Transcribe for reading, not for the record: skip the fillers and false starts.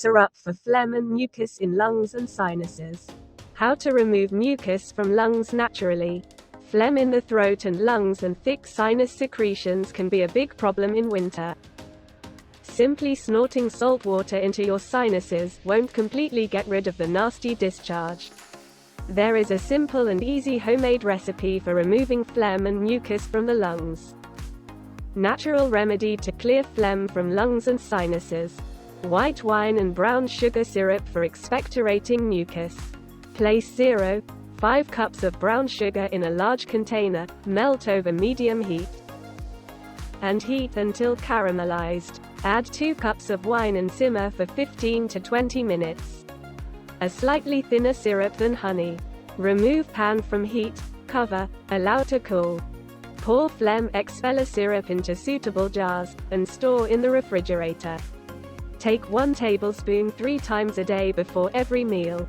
Syrup for phlegm and mucus in lungs and sinuses. How to remove mucus from lungs naturally. Phlegm in the throat and lungs and thick sinus secretions can be a big problem in winter. Simply snorting salt water into your sinuses won't completely get rid of the nasty discharge. There is a simple and easy homemade recipe for removing phlegm and mucus from the lungs. Natural remedy to clear phlegm from lungs and sinuses. White wine and brown sugar syrup for expectorating mucus. Place 0.5 cups of brown sugar in a large container, melt over medium heat, and heat until caramelized. Add 2 cups of wine and simmer for 15 to 20 minutes. A slightly thinner syrup than honey. Remove pan from heat, cover, allow to cool. Pour Phlegm Expeller Syrup into suitable jars, and store in the refrigerator. Take 1 tablespoon 3 times a day before every meal.